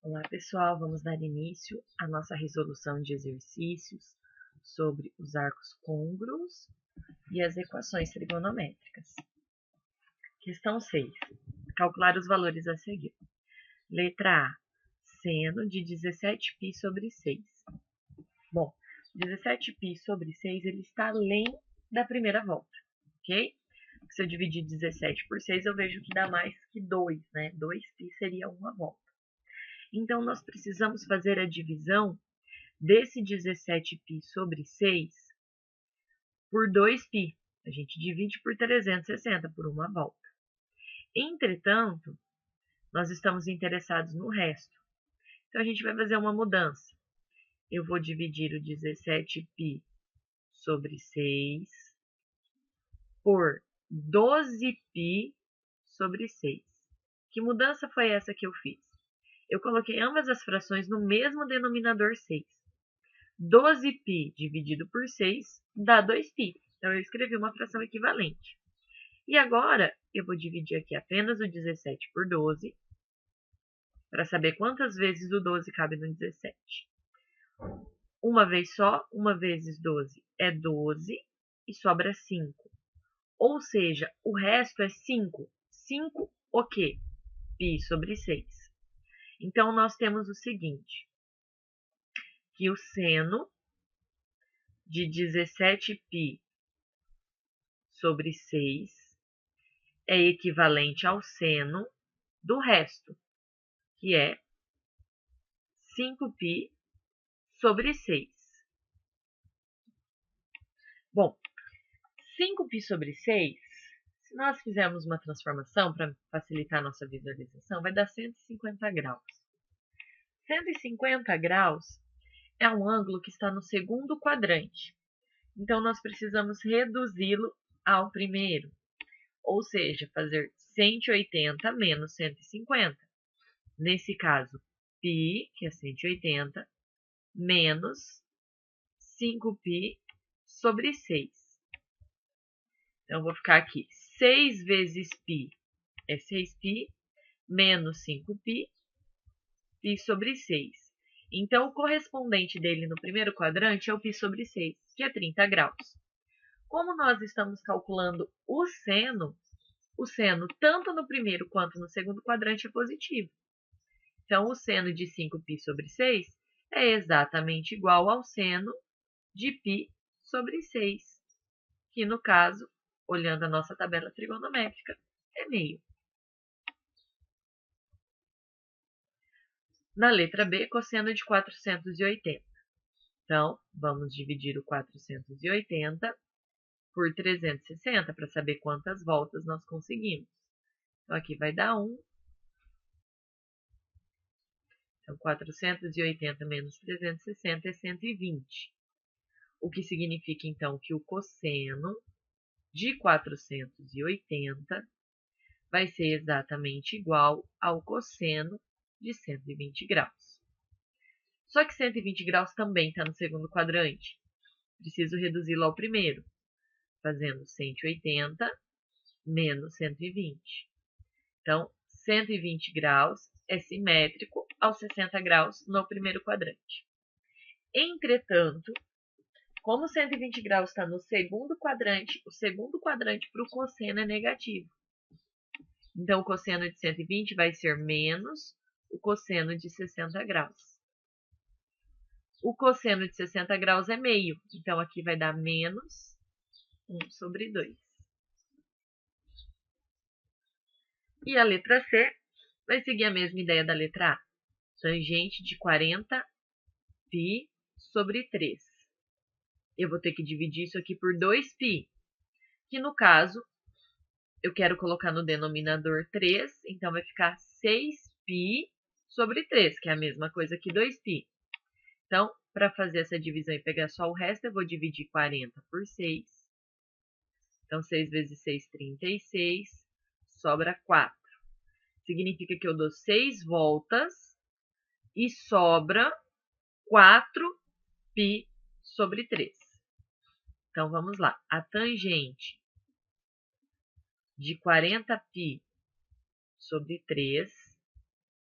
Olá, pessoal, vamos dar início à nossa resolução de exercícios sobre os arcos côngruos e as equações trigonométricas. Questão 6. Calcular os valores a seguir. Letra A. Seno de 17π sobre 6. Bom, 17π sobre 6 ele está além da primeira volta, ok? Se eu dividir 17 por 6, eu vejo que dá mais que 2, né? 2π seria uma volta. Então, nós precisamos fazer a divisão desse 17π sobre 6 por 2π. A gente divide por 360, por uma volta. Entretanto, nós estamos interessados no resto. Então, a gente vai fazer uma mudança. Eu vou dividir o 17π sobre 6 por 12π sobre 6. Que mudança foi essa que eu fiz? Eu coloquei ambas as frações no mesmo denominador 6. 12π dividido por 6 dá 2π. Então, eu escrevi uma fração equivalente. E agora, eu vou dividir aqui apenas o 17 por 12, para saber quantas vezes o 12 cabe no 17. Uma vez só, 1 vezes 12 é 12, e sobra 5. Ou seja, o resto é 5. 5 o quê? Π sobre 6. Então, nós temos o seguinte, que o seno de 17π sobre 6 é equivalente ao seno do resto, que é 5π sobre 6. Bom, 5π sobre 6, se nós fizermos uma transformação para facilitar a nossa visualização, vai dar 150 graus. 150 graus é um ângulo que está no segundo quadrante. Então, nós precisamos reduzi-lo ao primeiro. Ou seja, fazer 180 menos 150. Nesse caso, π, que é 180, menos 5π sobre 6. Então, eu vou ficar aqui. 6 vezes π é 6π, menos 5π, π sobre 6. Então, o correspondente dele no primeiro quadrante é o π sobre 6, que é 30 graus. Como nós estamos calculando o seno tanto no primeiro quanto no segundo quadrante é positivo. Então, o seno de 5π sobre 6 é exatamente igual ao seno de π sobre 6, que no caso, olhando a nossa tabela trigonométrica, é meio. Na letra B, cosseno de 480. Então, vamos dividir o 480 por 360 para saber quantas voltas nós conseguimos. Então, aqui vai dar 1. Então, 480 menos 360 é 120. O que significa, então, que o cosseno de 480 vai ser exatamente igual ao cosseno de 120 graus. Só que 120 graus também está no segundo quadrante. Preciso reduzi-lo ao primeiro, fazendo 180 menos 120. Então, 120 graus é simétrico aos 60 graus no primeiro quadrante. Entretanto, como 120 graus está no segundo quadrante, o segundo quadrante para o cosseno é negativo. Então, o cosseno de 120 vai ser menos o cosseno de 60 graus. O cosseno de 60 graus é meio, então aqui vai dar menos 1 sobre 2. E a letra C vai seguir a mesma ideia da letra A. Tangente de 40π sobre 3. Eu vou ter que dividir isso aqui por 2π, que no caso, eu quero colocar no denominador 3, então vai ficar 6π sobre 3, que é a mesma coisa que 2π. Então, para fazer essa divisão e pegar só o resto, eu vou dividir 40 por 6. Então, 6 vezes 6, 36, sobra 4. Significa que eu dou 6 voltas e sobra 4π sobre 3. Então, vamos lá. A tangente de 40π sobre 3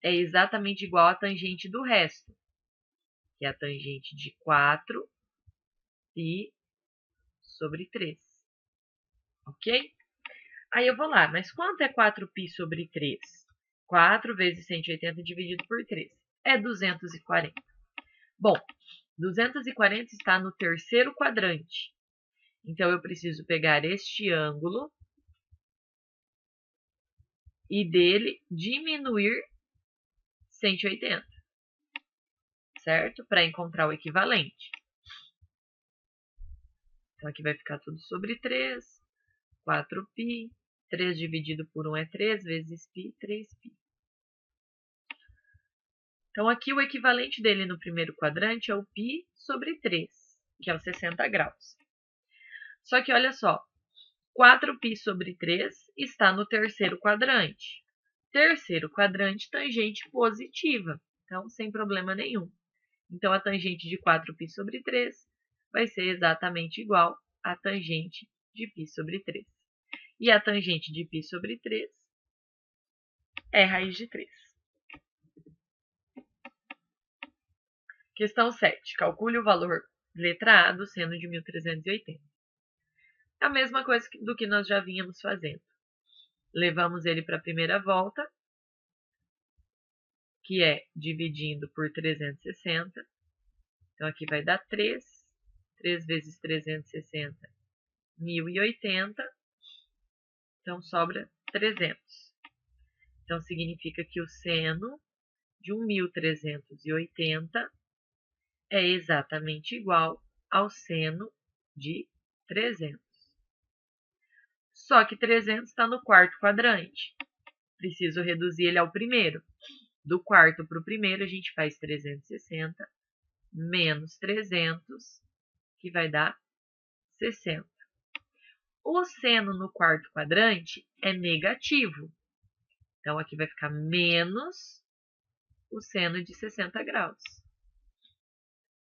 é exatamente igual à tangente do resto, que é a tangente de 4π sobre 3. Ok? Aí eu vou lá, mas quanto é 4π sobre 3? 4 vezes 180 dividido por 3. É 240. Bom, 240 está no terceiro quadrante. Então, eu preciso pegar este ângulo e dele diminuir 180, certo? Para encontrar o equivalente. Então, aqui vai ficar tudo sobre 3, 4π, 3 dividido por 1 é 3, vezes π, 3π. Então, aqui o equivalente dele no primeiro quadrante é o π sobre 3, que é os 60 graus. Só que, olha só, 4π sobre 3 está no terceiro quadrante. Terceiro quadrante, tangente positiva, então sem problema nenhum. Então, a tangente de 4π sobre 3 vai ser exatamente igual à tangente de π sobre 3. E a tangente de π sobre 3 é raiz de 3. Questão 7. Calcule o valor letra A do seno de 1380. A mesma coisa do que nós já vínhamos fazendo. Levamos ele para a primeira volta, que é dividindo por 360. Então, aqui vai dar 3. 3 vezes 360, 1080. Então, sobra 300. Então, significa que o seno de 1380 é exatamente igual ao seno de 300. Só que 300 está no quarto quadrante. Preciso reduzir ele ao primeiro. Do quarto para o primeiro, a gente faz 360 menos 300, que vai dar 60. O seno no quarto quadrante é negativo. Então, aqui vai ficar menos o seno de 60 graus.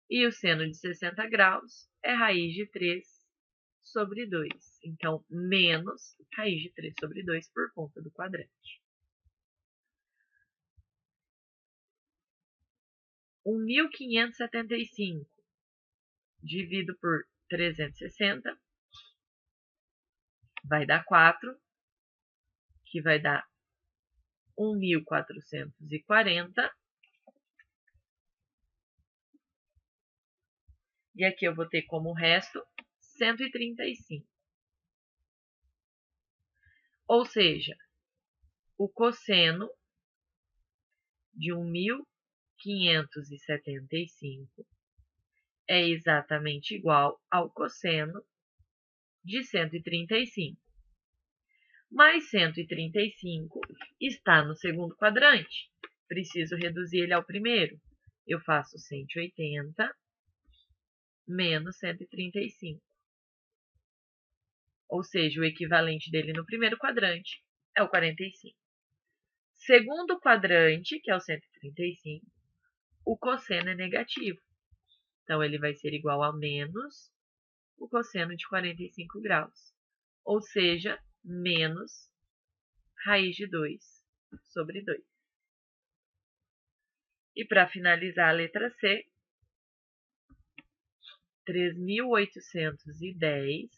E o seno de 60 graus é raiz de 3 sobre 2. Então, menos raiz de 3 sobre 2 por conta do quadrante. 1.575 dividido por 360 vai dar 4, que vai dar 1.440. E aqui eu vou ter como resto 135. Ou seja, o cosseno de 1.575 é exatamente igual ao cosseno de 135. Mas 135 está no segundo quadrante. Preciso reduzir ele ao primeiro. Eu faço 180 menos 135. Ou seja, o equivalente dele no primeiro quadrante é o 45. Segundo quadrante, que é o 135, o cosseno é negativo. Então, ele vai ser igual a menos o cosseno de 45 graus. Ou seja, menos raiz de 2 sobre 2. E para finalizar a letra C, 3.810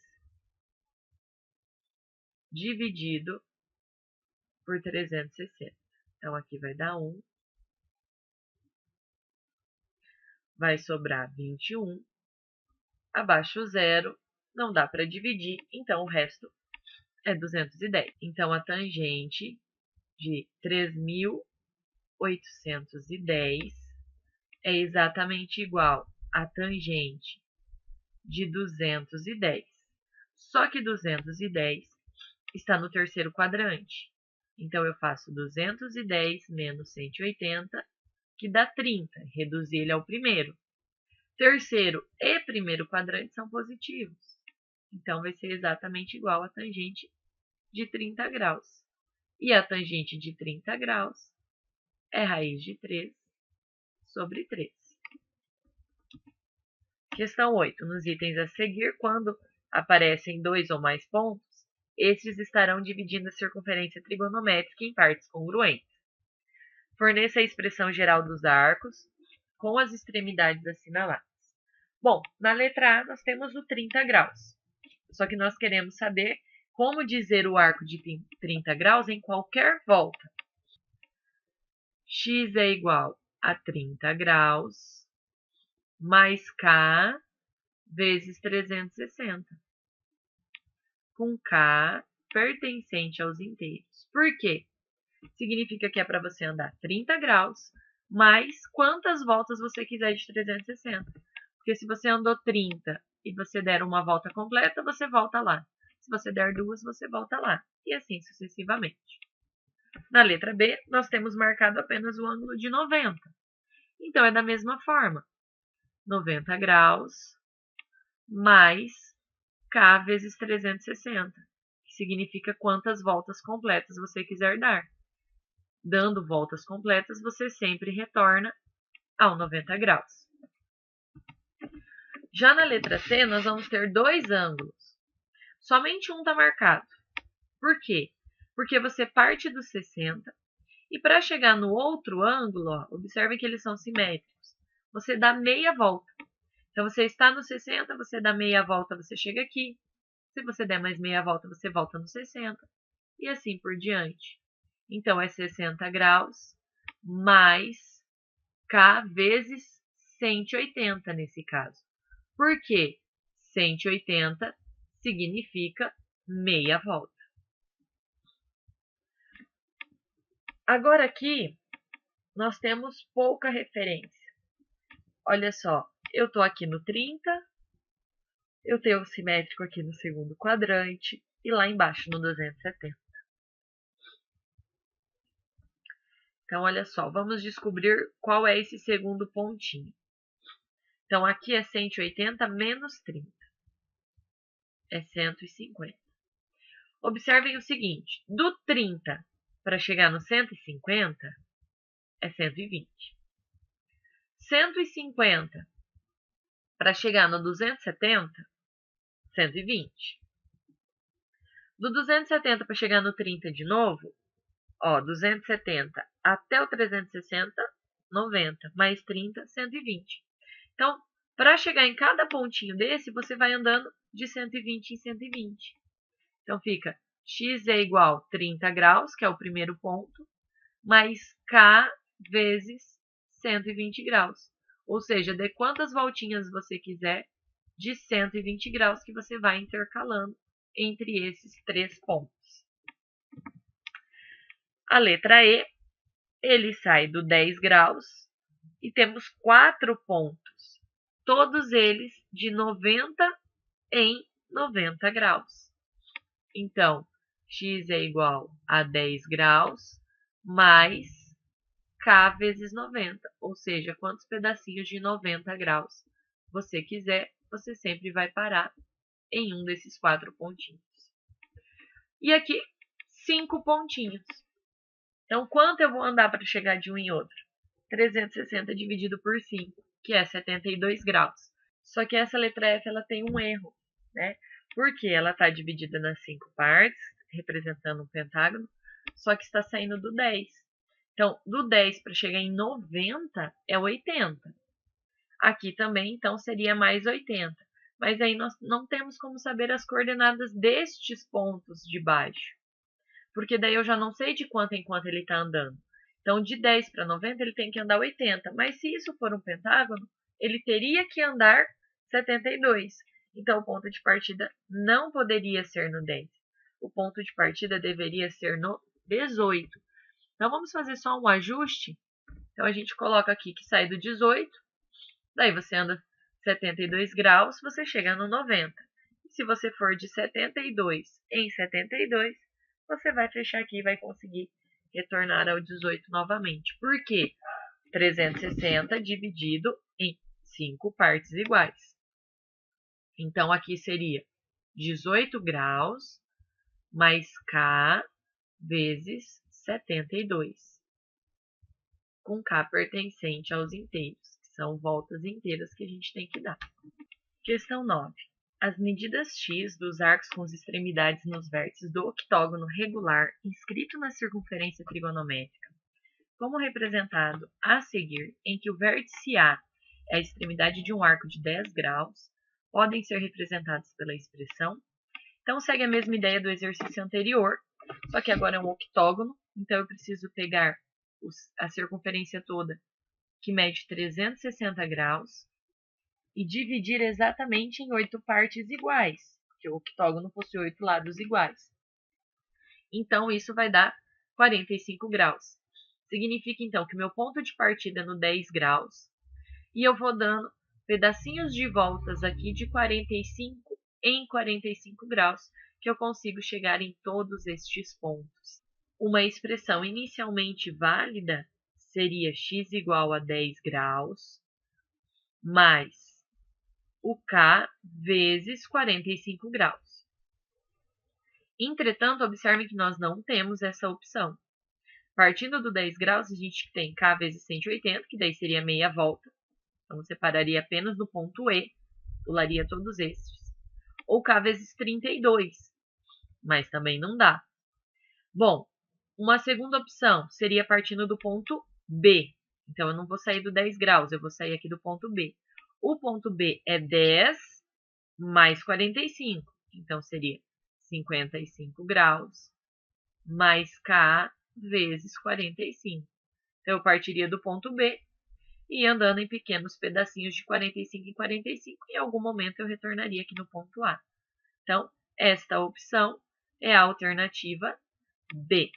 dividido por 360. Então, aqui vai dar 1. Vai sobrar 21. Abaixo o zero, não dá para dividir, então o resto é 210. Então, a tangente de 3.810 é exatamente igual à tangente de 210. Só que 210 está no terceiro quadrante. Então, eu faço 210 menos 180, que dá 30. Reduzir ele ao primeiro. Terceiro e primeiro quadrante são positivos. Então, vai ser exatamente igual à tangente de 30 graus. E a tangente de 30 graus é raiz de 3 sobre 3. Questão 8. Nos itens a seguir, quando aparecem 2 ou mais pontos, estes estarão dividindo a circunferência trigonométrica em partes congruentes. Forneça a expressão geral dos arcos com as extremidades assinaladas. Bom, na letra A nós temos o 30 graus. Só que nós queremos saber como dizer o arco de 30 graus em qualquer volta. X é igual a 30 graus mais K vezes 360. Com K pertencente aos inteiros. Por quê? Significa que é para você andar 30 graus mais quantas voltas você quiser de 360. Porque se você andou 30 e você der uma volta completa, você volta lá. Se você der duas, você volta lá. E assim sucessivamente. Na letra B, nós temos marcado apenas o ângulo de 90. Então, é da mesma forma. 90 graus mais K vezes 360, que significa quantas voltas completas você quiser dar. Dando voltas completas, você sempre retorna ao 90 graus. Já na letra C, nós vamos ter dois ângulos. Somente um está marcado. Por quê? Porque você parte do 60 e para chegar no outro ângulo, ó, observem que eles são simétricos. Você dá meia volta. Então, você está no 60, você dá meia volta, você chega aqui. Se você der mais meia volta, você volta no 60. E assim por diante. Então, é 60 graus mais K vezes 180 nesse caso. Por quê? 180 significa meia volta. Agora aqui, nós temos pouca referência. Olha só, eu estou aqui no 30, eu tenho o simétrico aqui no segundo quadrante e lá embaixo no 270. Então, olha só, vamos descobrir qual é esse segundo pontinho. Então, aqui é 180 menos 30. É 150. Observem o seguinte, do 30 para chegar no 150 é 120. 150 para chegar no 270, 120. Do 270 para chegar no 30 de novo, ó, 270 até o 360, 90, mais 30, 120. Então, para chegar em cada pontinho desse, você vai andando de 120 em 120. Então, fica x é igual a 30 graus, que é o primeiro ponto, mais k vezes 120 graus. Ou seja, dê quantas voltinhas você quiser de 120 graus que você vai intercalando entre esses três pontos. A letra E, ele sai do 10 graus e temos 4 pontos, todos eles de 90 em 90 graus. Então, x é igual a 10 graus mais K vezes 90, ou seja, quantos pedacinhos de 90 graus você quiser, você sempre vai parar em um desses 4 pontinhos. E aqui, 5 pontinhos. Então, quanto eu vou andar para chegar de um em outro? 360 dividido por 5, que é 72 graus. Só que essa letra F ela tem um erro, né? Porque ela está dividida nas 5 partes, representando um pentágono, só que está saindo do 10. Então, do 10 para chegar em 90 é 80. Aqui também, então, seria mais 80. Mas aí nós não temos como saber as coordenadas destes pontos de baixo. Porque daí eu já não sei de quanto em quanto ele está andando. Então, de 10 para 90, ele tem que andar 80. Mas se isso for um pentágono, ele teria que andar 72. Então, o ponto de partida não poderia ser no 10. O ponto de partida deveria ser no 18. Então, vamos fazer só um ajuste. Então, a gente coloca aqui que sai do 18. Daí, você anda 72 graus, você chega no 90. E se você for de 72 em 72, você vai fechar aqui e vai conseguir retornar ao 18 novamente. Por quê? 360 dividido em 5 partes iguais. Então, aqui seria 18 graus mais K vezes 72. Com K pertencente aos inteiros, que são voltas inteiras que a gente tem que dar. Questão 9. As medidas x dos arcos com as extremidades nos vértices do octógono regular inscrito na circunferência trigonométrica como representado a seguir, em que o vértice A é a extremidade de um arco de 10 graus, podem ser representados pela expressão. Então, segue a mesma ideia do exercício anterior, só que agora é um octógono, então eu preciso pegar a circunferência toda, que mede 360 graus, e dividir exatamente em 8 partes iguais, porque o octógono possui 8 lados iguais. Então, isso vai dar 45 graus. Significa, então, que meu ponto de partida é no 10 graus, e eu vou dando pedacinhos de voltas aqui de 45 em 45 graus, que eu consigo chegar em todos estes pontos. Uma expressão inicialmente válida seria x igual a 10 graus, mais o K vezes 45 graus. Entretanto, observe que nós não temos essa opção. Partindo do 10 graus, a gente tem K vezes 180, que daí seria meia volta. Então, separaria apenas no ponto E, pularia todos estes. Ou K vezes 32, mas também não dá. Bom, uma segunda opção seria partindo do ponto B. Então, eu não vou sair do 10 graus, eu vou sair aqui do ponto B. O ponto B é 10 mais 45. Então, seria 55 graus mais K vezes 45. Então, eu partiria do ponto B e andando em pequenos pedacinhos de 45 em 45, em algum momento eu retornaria aqui no ponto A. Então, esta opção é a alternativa B.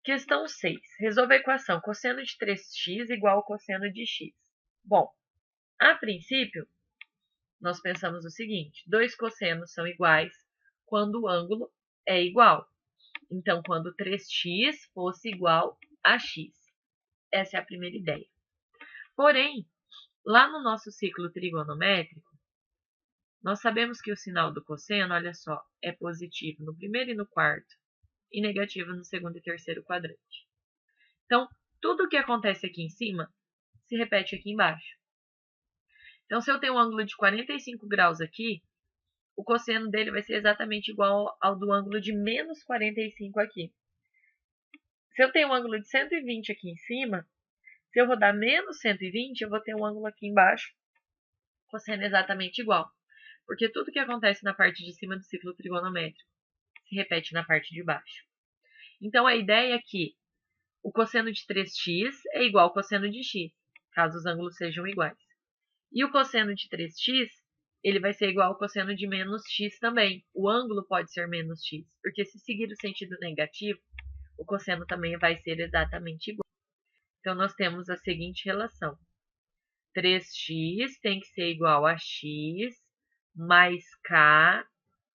Questão 6. Resolva a equação cosseno de 3x igual ao cosseno de x. Bom, a princípio, nós pensamos o seguinte: dois cossenos são iguais quando o ângulo é igual. Então, quando 3x fosse igual a x. Essa é a primeira ideia. Porém, lá no nosso ciclo trigonométrico, nós sabemos que o sinal do cosseno, olha só, é positivo no primeiro e no quarto e negativo no segundo e terceiro quadrante. Então, tudo o que acontece aqui em cima se repete aqui embaixo. Então, se eu tenho um ângulo de 45 graus aqui, o cosseno dele vai ser exatamente igual ao do ângulo de menos 45 aqui. Se eu tenho um ângulo de 120 aqui em cima, se eu rodar menos 120, eu vou ter um ângulo aqui embaixo, cosseno exatamente igual. Porque tudo que acontece na parte de cima do ciclo trigonométrico se repete na parte de baixo. Então, a ideia é que o cosseno de 3x é igual ao cosseno de x, caso os ângulos sejam iguais. E o cosseno de 3x, ele vai ser igual ao cosseno de menos x também. O ângulo pode ser menos x, porque se seguir o sentido negativo, o cosseno também vai ser exatamente igual. Então, nós temos a seguinte relação. 3x tem que ser igual a x mais k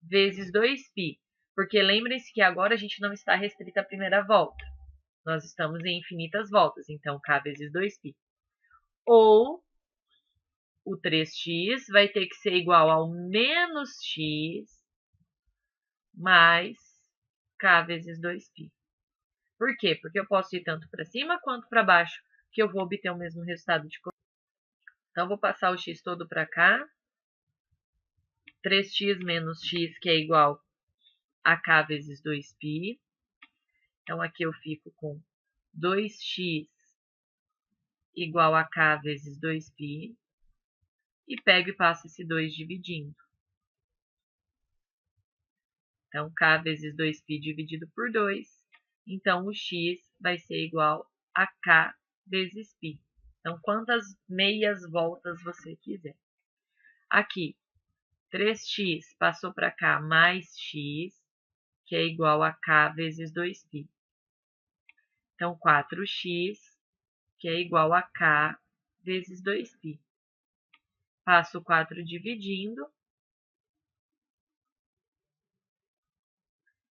vezes 2π. Porque lembrem-se que agora a gente não está restrito à primeira volta. Nós estamos em infinitas voltas, então k vezes 2π. Ou o 3x vai ter que ser igual ao menos x mais k vezes 2π. Por quê? Porque eu posso ir tanto para cima quanto para baixo, que eu vou obter o mesmo resultado de cosseno. Então, vou passar o x todo para cá. 3x menos x, que é igual a k vezes 2π. Então, aqui eu fico com 2x igual a k vezes 2π. E pego e passo esse 2 dividindo. Então, k vezes 2π dividido por 2. Então, o x vai ser igual a k vezes π. Então, quantas meias voltas você quiser. Aqui, 3x passou para cá mais x, que é igual a k vezes 2π. Então, 4x, que é igual a k vezes 2π. Passo o 4 dividindo.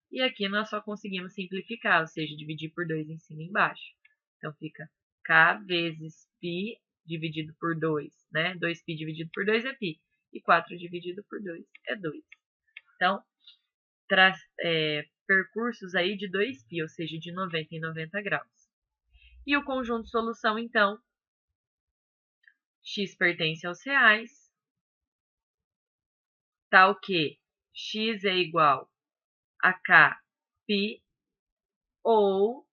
E aqui nós só conseguimos simplificar, ou seja, dividir por 2 em cima e embaixo. Então, fica k vezes π dividido por 2, né? 2π dividido por 2 é π. E 4 dividido por 2 é 2. Então, traz percursos aí de 2π, ou seja, de 90 em 90 graus. E o conjunto de solução, então, x pertence aos reais, tal que x é igual a k π, ou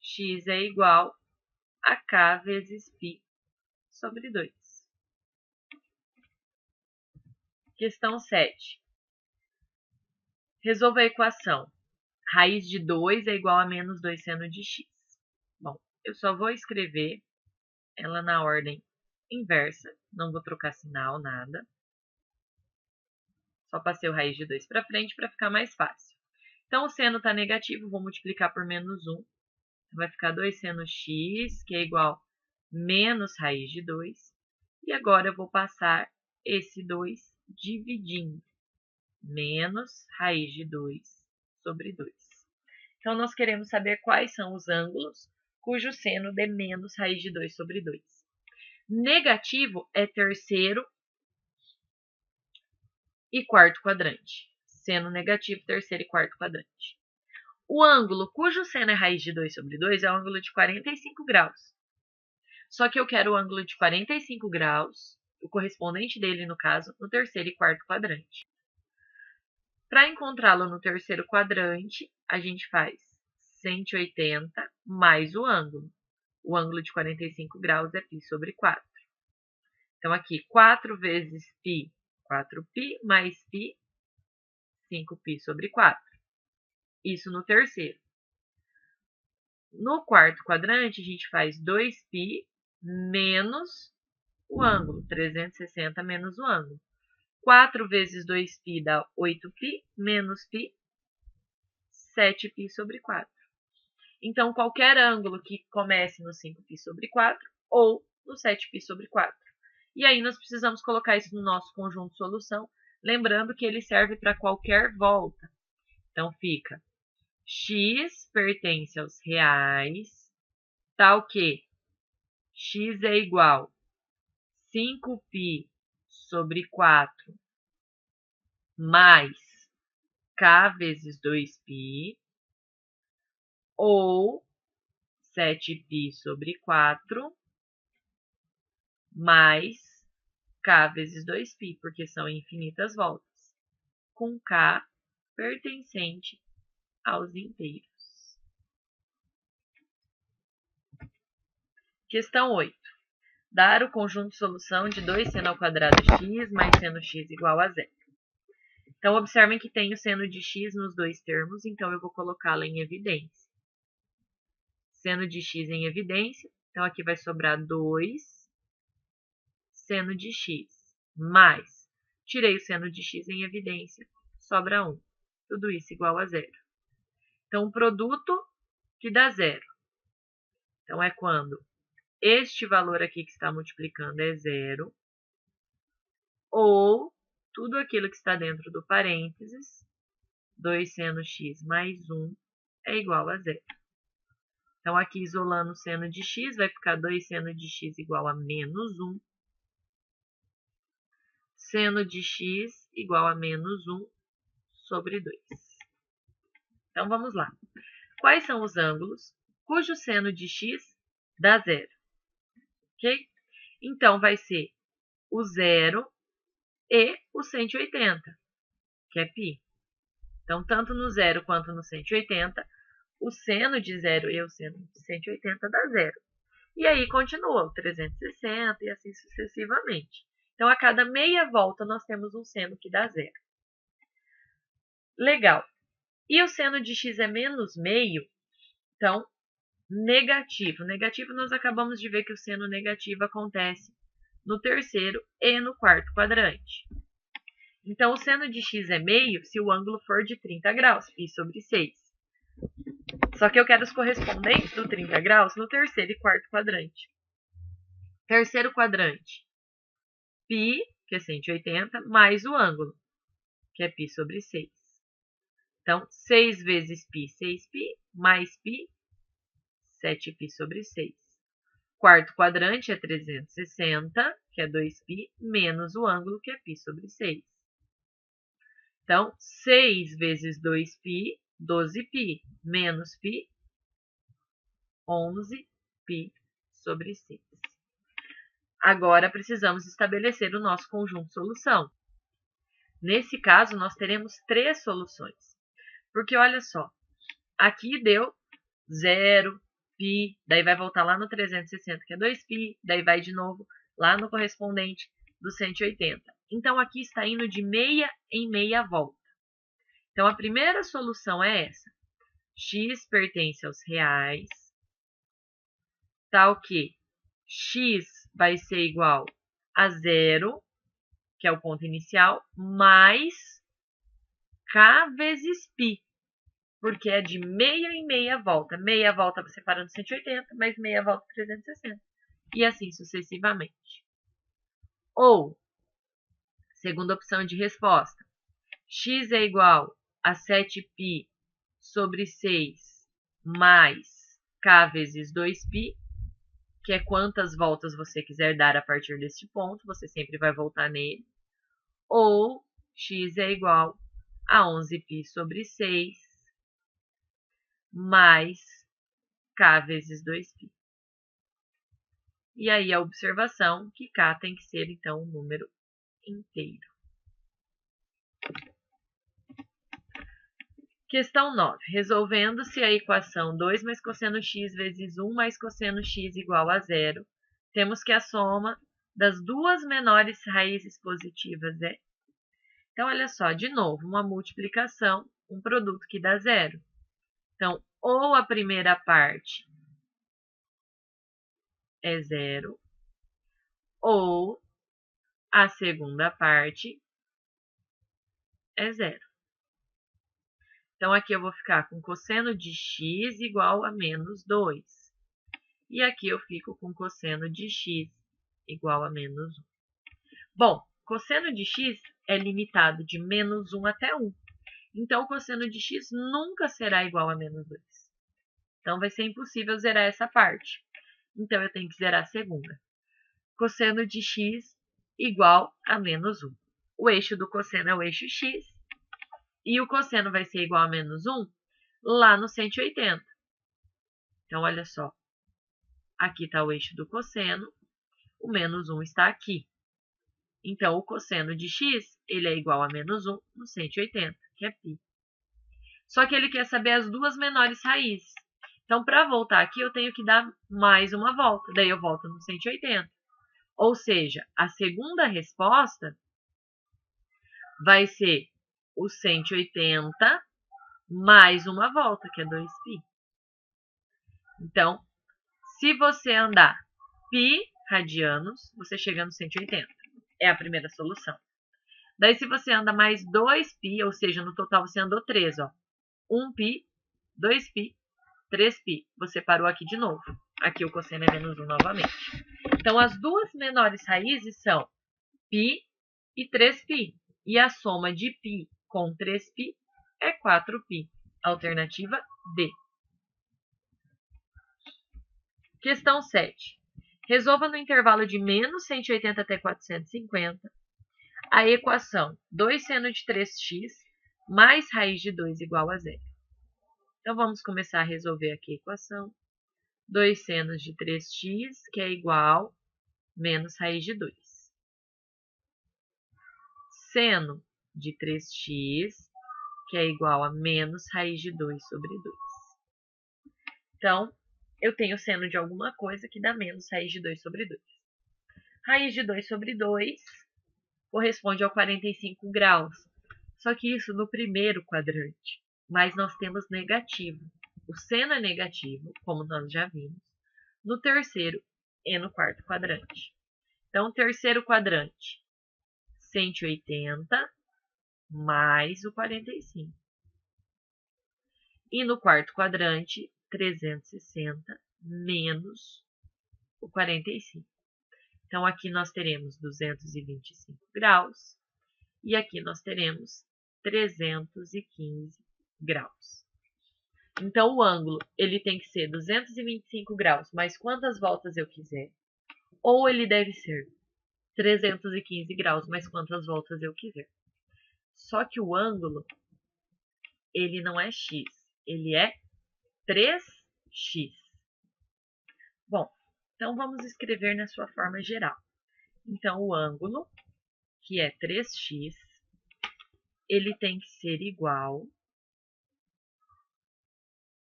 x é igual a k vezes π sobre 2. Questão 7. Resolva a equação. Raiz de 2 é igual a menos 2 seno de x. Bom, eu só vou escrever ela na ordem inversa. Não vou trocar sinal, nada. Só passei o raiz de 2 para frente para ficar mais fácil. Então, o seno está negativo, vou multiplicar por menos 1. Vai ficar 2 seno x, que é igual a menos raiz de 2. E agora eu vou passar esse 2 dividindo. Menos raiz de 2 sobre 2. Então, nós queremos saber quais são os ângulos cujo seno dê menos raiz de 2 sobre 2. Negativo é terceiro e quarto quadrante. Seno negativo, terceiro e quarto quadrante. O ângulo cujo seno é raiz de 2 sobre 2 é o ângulo de 45 graus. Só que eu quero o ângulo de 45 graus, o correspondente dele, no caso, no terceiro e quarto quadrante. Para encontrá-lo no terceiro quadrante, a gente faz 180 mais o ângulo. O ângulo de 45 graus é π sobre 4. Então, aqui, 4 vezes π, 4π, mais π, 5π sobre 4. Isso no terceiro. No quarto quadrante, a gente faz 2π menos o ângulo, 360 menos o ângulo. 4 vezes 2π dá 8π, menos π, 7π sobre 4. Então, qualquer ângulo que comece no 5π sobre 4 ou no 7π sobre 4. E aí, nós precisamos colocar isso no nosso conjunto de solução, lembrando que ele serve para qualquer volta. Então, fica x pertence aos reais, tal que x é igual a 5π sobre 4 mais k vezes 2π, ou 7π sobre 4 mais k vezes 2π, porque são infinitas voltas, com k pertencente aos inteiros. Questão 8. Dar o conjunto de solução de 2 seno ao quadrado x mais seno x igual a 0. Então, observem que tem o seno de x nos dois termos, então eu vou colocá-la em evidência. Seno de x em evidência, então aqui vai sobrar 2 seno de x, mais, tirei o seno de x em evidência, sobra 1. Tudo isso igual a 0. Então, o produto que dá 0. Então, é quando este valor aqui que está multiplicando é 0, ou tudo aquilo que está dentro do parênteses, 2 seno x mais 1, é igual a 0. Então, aqui isolando o seno de x, vai ficar 2 seno de x igual a menos 1. Seno de x igual a menos 1 sobre 2. Então, vamos lá. Quais são os ângulos cujo seno de x dá 0? Ok? Então, vai ser o 0 e o 180, que é π. Então, tanto no 0 quanto no 180, o seno de 0 e o seno de 180 dá 0. E aí continua o 360 e assim sucessivamente. Então, a cada meia volta, nós temos um seno que dá 0. Legal. E o seno de x é menos meio, então, negativo. Negativo, nós acabamos de ver que o seno negativo acontece no terceiro e no quarto quadrante. Então, o seno de x é meio se o ângulo for de 30 graus, π sobre 6. Só que eu quero os correspondentes do 30 graus no terceiro e quarto quadrante. Terceiro quadrante, π, que é 180, mais o ângulo, que é π sobre 6. Então, 6 vezes π, 6π, mais π, 7π sobre 6. Quarto quadrante é 360, que é 2π, menos o ângulo, que é π sobre 6. Então, 6 vezes 2π, 12π, menos π, 11π sobre 6. Agora, precisamos estabelecer o nosso conjunto de solução. Nesse caso, nós teremos 3 soluções. Porque, olha só, aqui deu 0, π, daí vai voltar lá no 360, que é 2π, daí vai de novo lá no correspondente do 180. Então, aqui está indo de meia em meia volta. Então, a primeira solução é essa. X pertence aos reais, tal que x vai ser igual a 0, que é o ponto inicial, mais k vezes π, porque é de meia em meia volta. Meia volta você para no 180, mais meia volta 360. E assim sucessivamente. Ou, segunda opção de resposta, x é igual a 7π sobre 6 mais k vezes 2π, que é quantas voltas você quiser dar a partir deste ponto, você sempre vai voltar nele. Ou x é igual a 11π sobre 6 mais k vezes 2π. E aí a observação que k tem que ser, então, um número inteiro. Questão 9. Resolvendo-se a equação 2 mais cosseno x vezes 1 mais cosseno x igual a 0, temos que a soma das duas menores raízes positivas é... Então, olha só, de novo, uma multiplicação, um produto que dá 0. Então, ou a primeira parte é 0, ou a segunda parte é 0. Então, aqui eu vou ficar com cosseno de x igual a menos 2. E aqui eu fico com cosseno de x igual a menos 1. Bom, cosseno de x é limitado de menos 1 até 1. Então, o cosseno de x nunca será igual a menos 2. Então, vai ser impossível zerar essa parte. Então, eu tenho que zerar a segunda. Cosseno de x igual a menos 1. O eixo do cosseno é o eixo x. E o cosseno vai ser igual a menos 1 lá no 180. Então, olha só. Aqui está o eixo do cosseno. O menos 1 está aqui. Então, o cosseno de x ele é igual a menos 1 no 180, que é π. Só que ele quer saber as duas menores raízes. Então, para voltar aqui, eu tenho que dar mais uma volta. Daí, eu volto no 180. Ou seja, a segunda resposta vai ser o 180 mais uma volta, que é 2π. Então, se você andar π radianos, você chega no 180. É a primeira solução. Daí, se você anda mais 2π, ou seja, no total você andou 3, ó. 1π, 2π, 3π. Você parou aqui de novo. Aqui o cosseno é menos 1 novamente. Então, as duas menores raízes são π e 3π. E a soma de π com 3π é 4π. Alternativa D. Questão 7. Resolva no intervalo de menos 180 até 450 a equação 2 seno de 3x mais raiz de 2 igual a 0. Então, vamos começar a resolver aqui a equação. 2 senos de 3x, que é igual menos raiz de 2. Seno de 3x, que é igual a menos raiz de 2 sobre 2. Então, eu tenho seno de alguma coisa que dá menos raiz de 2 sobre 2. Raiz de 2 sobre 2 corresponde ao 45 graus. Só que isso no primeiro quadrante. Mas nós temos negativo. O seno é negativo, como nós já vimos, no terceiro e no quarto quadrante. Então, terceiro quadrante, 180 mais o 45. E no quarto quadrante, 360 menos o 45. Então, aqui nós teremos 225 graus e aqui nós teremos 315 graus. Então, o ângulo ele tem que ser 225 graus, mais quantas voltas eu quiser. Ou ele deve ser 315 graus, mais quantas voltas eu quiser. Só que o ângulo, ele não é x, ele é 3x. Bom, então vamos escrever na sua forma geral. Então, o ângulo, que é 3x, ele tem que ser igual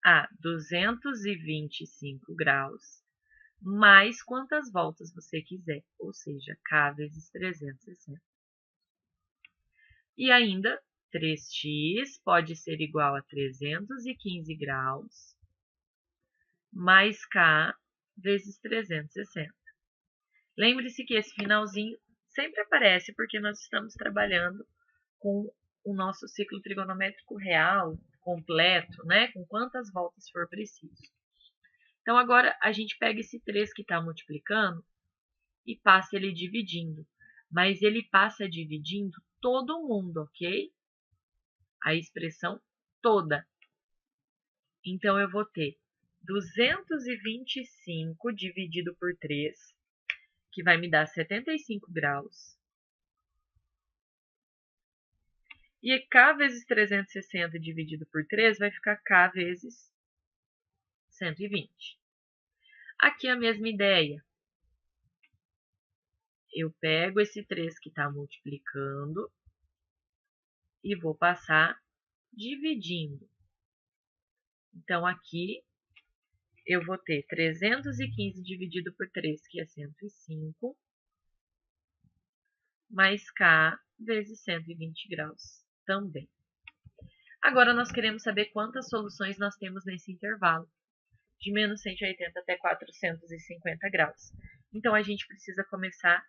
a 225 graus, mais quantas voltas você quiser, ou seja, K vezes 360. E ainda, 3x pode ser igual a 315 graus, mais K vezes 360. Lembre-se que esse finalzinho sempre aparece porque nós estamos trabalhando com o nosso ciclo trigonométrico real, completo, né? Com quantas voltas for preciso. Então, agora a gente pega esse 3 que está multiplicando e passa ele dividindo. Mas ele passa dividindo todo mundo, ok? A expressão toda. Então, eu vou ter 225 dividido por 3, que vai me dar 75 graus. E K vezes 360 dividido por 3 vai ficar K vezes 120. Aqui a mesma ideia. Eu pego esse 3 que está multiplicando e vou passar dividindo. Então, aqui eu vou ter 315 dividido por 3, que é 105, mais K vezes 120 graus também. Agora, nós queremos saber quantas soluções nós temos nesse intervalo, de menos 180 até 450 graus. Então, a gente precisa começar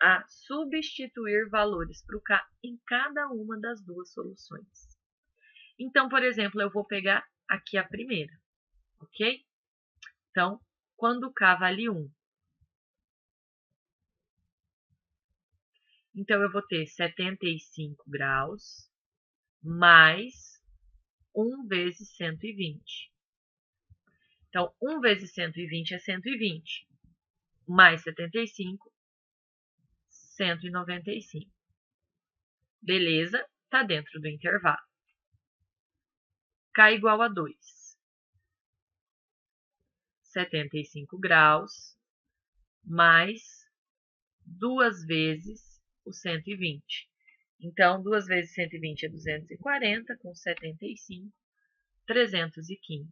a substituir valores para o K em cada uma das duas soluções. Então, por exemplo, eu vou pegar aqui a primeira, ok? Então, quando K vale 1, então eu vou ter 75 graus mais 1 vezes 120. Então, 1 vezes 120 é 120, mais 75, 195. Beleza? Está dentro do intervalo. K igual a 2. 75 graus mais 2 vezes o 120. Então, 2 vezes 120 é 240, com 75, 315.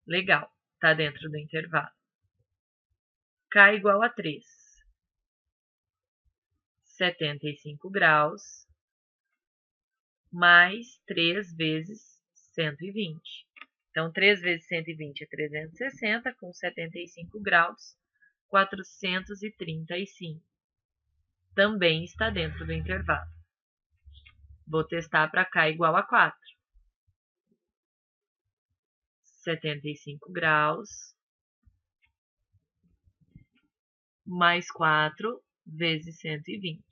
Legal, está dentro do intervalo. K igual a 3. 75 graus mais 3 vezes 120. Então, 3 vezes 120 é 360, com 75 graus, 435. Também está dentro do intervalo. Vou testar para K igual a 4. 75 graus mais 4 vezes 120.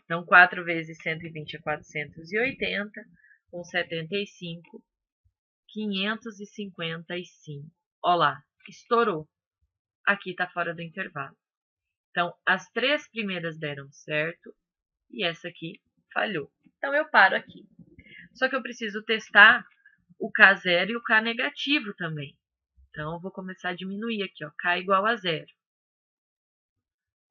Então, 4 vezes 120 é 480, com 75, 555. Olha lá, estourou. Aqui está fora do intervalo. Então, as 3 primeiras deram certo e essa aqui falhou. Então, eu paro aqui. Só que eu preciso testar o K0 e o K negativo também. Então, eu vou começar a diminuir aqui, ó, K igual a 0.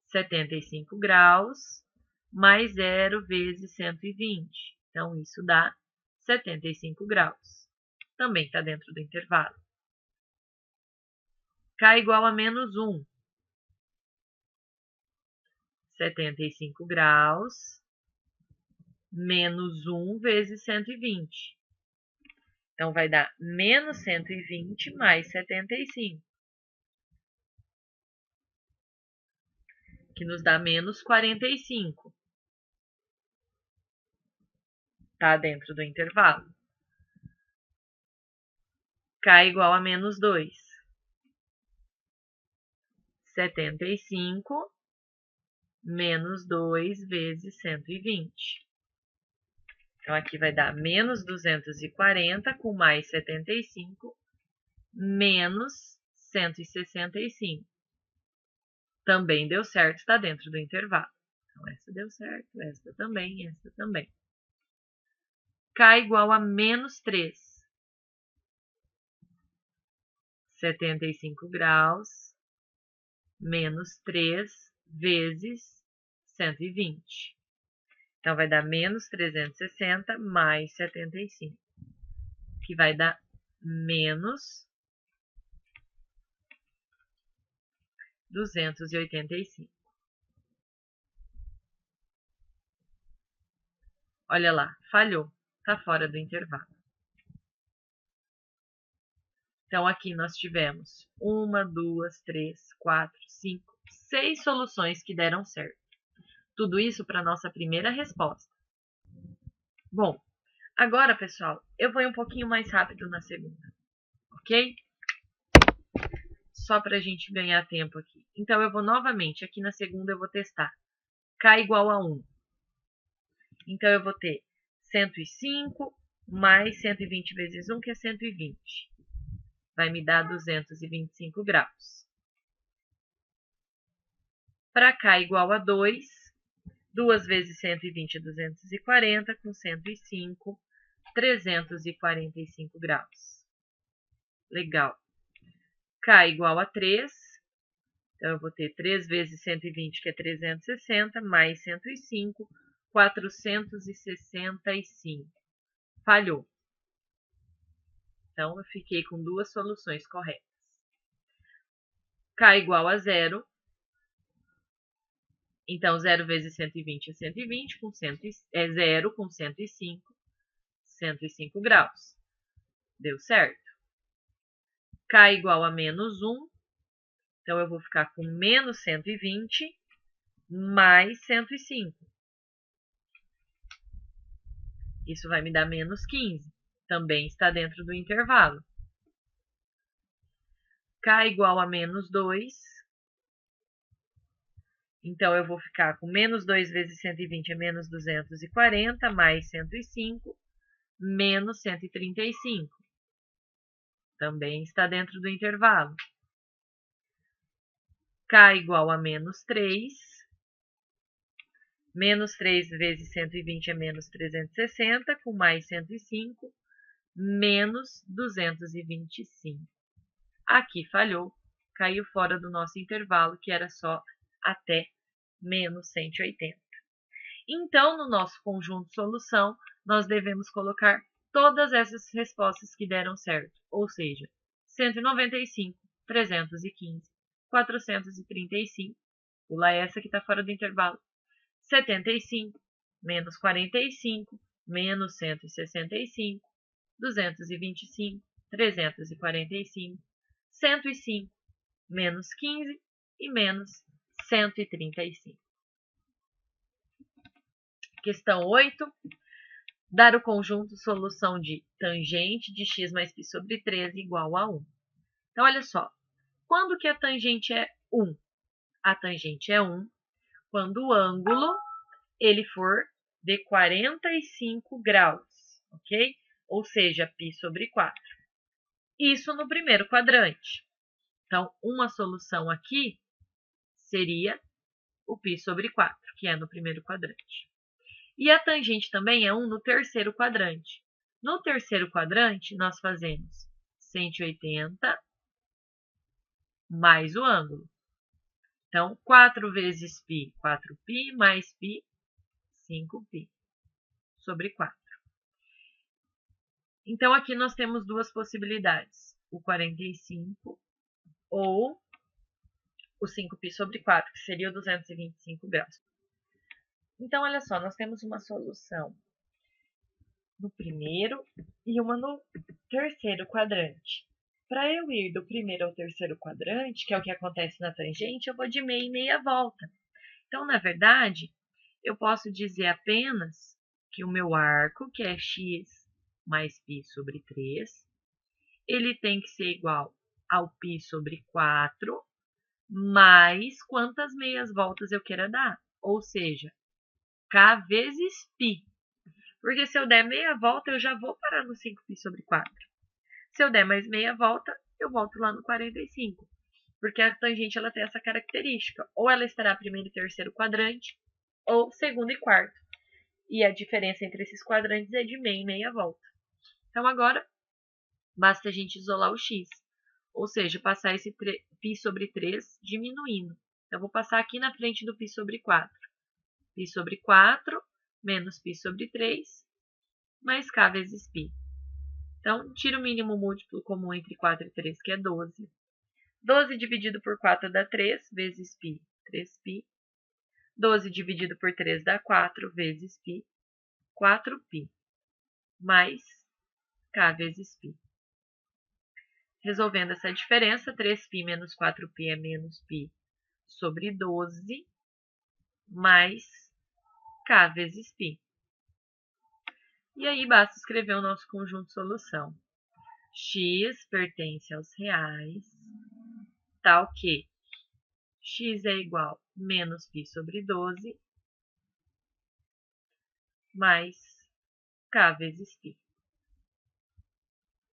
75 graus mais 0 vezes 120. Então, isso dá 75 graus. Também está dentro do intervalo. K igual a menos 1. 75 graus menos 1 vezes 120. Então, vai dar menos 120 mais 75. Que nos dá menos 45. Está dentro do intervalo. K igual a menos 2. 75 menos 2 vezes 120. Então, aqui vai dar menos 240 com mais 75, menos 165. Também deu certo, está dentro do intervalo. Então, essa deu certo, essa também, essa também. K igual a menos 3. 75 graus menos 3 vezes 120. Então, vai dar menos 360 mais 75. que vai dar menos 285. Olha lá, falhou, está fora do intervalo. Então, aqui nós tivemos 1, 2, 3, 4, 5, 6 soluções que deram certo. Tudo isso para a nossa primeira resposta. Bom, agora, pessoal, eu vou ir um pouquinho mais rápido na segunda, ok? Só para a gente ganhar tempo aqui. Então, eu vou novamente, aqui na segunda eu vou testar. K igual a 1. Então, eu vou ter 105 mais 120 vezes 1, que é 120. Vai me dar 225 graus. Para K igual a 2, 2 vezes 120 é 240, com 105, 345 graus. Legal. K igual a 3, então eu vou ter 3 vezes 120, que é 360, mais 105, 465. Falhou. Então, eu fiquei com duas soluções corretas. K igual a 0. Então, 0 vezes 120 é 120, é 0 com 105, 105 graus. Deu certo. K igual a menos 1. Então, eu vou ficar com menos 120 mais 105. Isso vai me dar menos 15. Também está dentro do intervalo. K igual a menos 2. Então, eu vou ficar com menos 2 vezes 120 é menos 240, mais 105, menos 135. Também está dentro do intervalo. K igual a menos 3. Menos 3 vezes 120 é menos 360, com mais 105, menos 225. Aqui falhou, caiu fora do nosso intervalo, que era só até menos 180. Então, no nosso conjunto solução, nós devemos colocar todas essas respostas que deram certo, ou seja, 195, 315, 435, pula essa que está fora do intervalo, 75, menos 45, menos 165, 225, 345, 105, menos 15 e menos 135. Questão 8. Dar o conjunto solução de tangente de x mais π sobre 13 igual a 1. Então, olha só. Quando que a tangente é 1? A tangente é 1 quando o ângulo ele for de 45 graus, ok? Ou seja, π sobre 4. Isso no primeiro quadrante. Então, uma solução aqui seria o π sobre 4, que é no primeiro quadrante. E a tangente também é 1 no terceiro quadrante. No terceiro quadrante, nós fazemos 180 mais o ângulo. Então, 4 vezes π, 4π, mais π, 5π, sobre 4. Então, aqui nós temos duas possibilidades. O 45 ou o 5π sobre 4, que seria o 225 graus. Então, olha só, nós temos uma solução no primeiro e uma no terceiro quadrante. Para eu ir do primeiro ao terceiro quadrante, que é o que acontece na tangente, eu vou de meia e meia volta. Então, na verdade, eu posso dizer apenas que o meu arco, que é x mais π sobre 3, ele tem que ser igual ao π sobre 4, mais quantas meias voltas eu queira dar. Ou seja, k vezes π. Porque se eu der meia volta, eu já vou parar no 5π sobre 4. Se eu der mais meia volta, eu volto lá no 45. Porque a tangente ela tem essa característica. Ou ela estará primeiro e terceiro quadrante, ou segundo e quarto. E a diferença entre esses quadrantes é de meia e meia volta. Então, agora, basta a gente isolar o x. Ou seja, passar esse π sobre 3 diminuindo. Então, eu vou passar aqui na frente do π sobre 4. π sobre 4 menos π sobre 3, mais k vezes π. Então, tira o mínimo múltiplo comum entre 4 e 3, que é 12. 12 dividido por 4 dá 3, vezes π, 3π. 12 dividido por 3 dá 4, vezes π, 4π, mais k vezes π. Resolvendo essa diferença, 3π menos 4π é menos π sobre 12, mais k vezes π. E aí basta escrever o nosso conjunto de solução. X pertence aos reais, tal que x é igual a menos π sobre 12, mais k vezes π.